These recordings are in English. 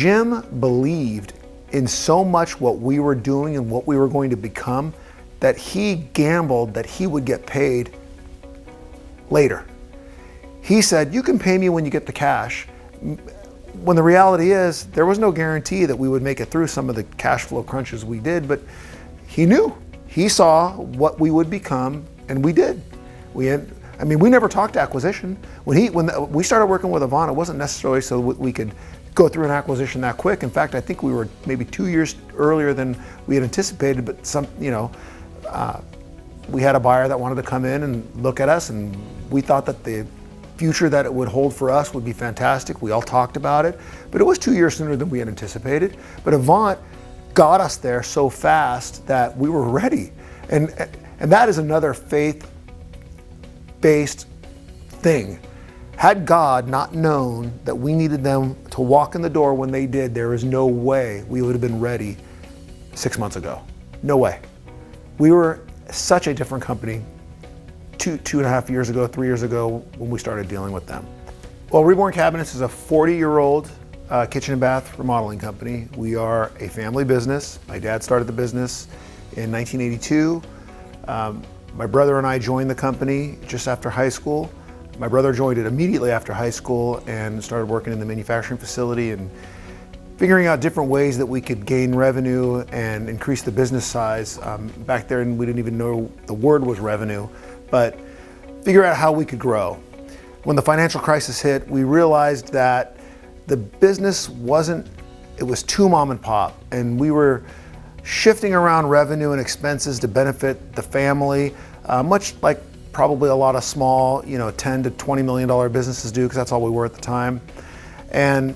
Jim believed in so much what we were doing and what we were going to become that he gambled that he would get paid later. He said, you can pay me when you get the cash. When the reality is, there was no guarantee that we would make it through some of the cash flow crunches we did, but he knew. He saw what we would become, and we did. We never talked acquisition. When we started working with Avant, it wasn't necessarily so we could go through an acquisition that quick. In fact, I think we were maybe 2 years earlier than we had anticipated, but we had a buyer that wanted to come in and look at us, and we thought that the future that it would hold for us would be fantastic. We all talked about it, but it was 2 years sooner than we had anticipated. But Avant got us there so fast that we were ready. And that is another faith-based thing. Had God not known that we needed them to walk in the door when they did, there is no way we would have been ready 6 months ago. No way. We were such a different company 2.5 years ago, 3 years ago when we started dealing with them. Well, Reborn Cabinets is a 40-year-old kitchen and bath remodeling company. We are a family business. My dad started the business in 1982. My brother and I joined the company just after high school. My brother joined it immediately after high school and started working in the manufacturing facility and figuring out different ways that we could gain revenue and increase the business size. Back then, we didn't even know the word was revenue, but figure out how we could grow. When the financial crisis hit, we realized that the business it was too mom and pop, and we were shifting around revenue and expenses to benefit the family, much like probably a lot of small, $10 to $20 million businesses do, because that's all we were at the time. And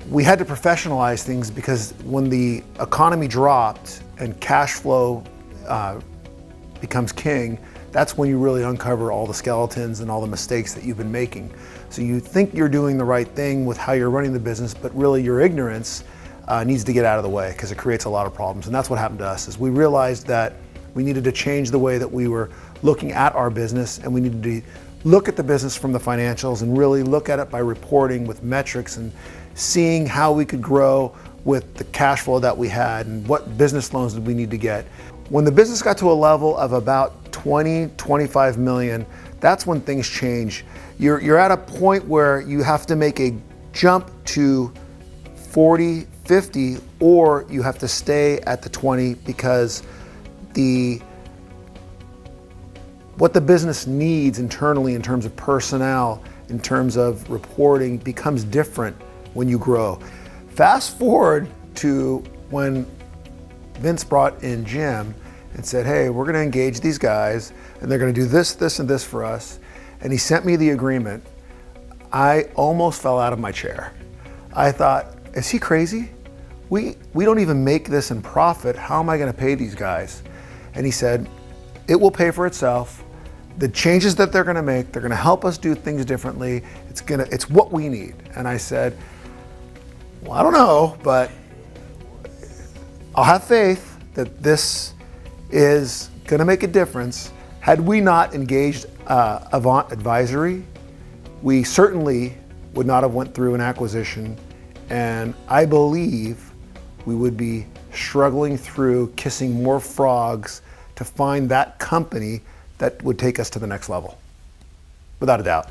we had to professionalize things because when the economy dropped and cash flow becomes king, that's when you really uncover all the skeletons and all the mistakes that you've been making. So you think you're doing the right thing with how you're running the business, but really your ignorance needs to get out of the way because it creates a lot of problems. And that's what happened to us, is we realized that we needed to change the way that we were looking at our business, and we needed to look at the business from the financials and really look at it by reporting with metrics and seeing how we could grow with the cash flow that we had and what business loans did we need to get. When the business got to a level of about 25 million, that's when things change. You're at a point where you have to make a jump to 40, 50, or you have to stay at the 20 because what the business needs internally in terms of personnel, in terms of reporting, becomes different when you grow. Fast forward to when Vince brought in Jim and said, hey, we're gonna engage these guys and they're gonna do this, this, and this for us. And he sent me the agreement. I almost fell out of my chair. I thought, is he crazy? We don't even make this in profit. How am I gonna pay these guys? And he said, it will pay for itself. The changes that they're gonna make, they're gonna help us do things differently. It's what we need. And I said, well, I don't know, but I'll have faith that this is gonna make a difference. Had we not engaged Avant Advisory, we certainly would not have went through an acquisition, and I believe we would be struggling through kissing more frogs to find that company that would take us to the next level, without a doubt.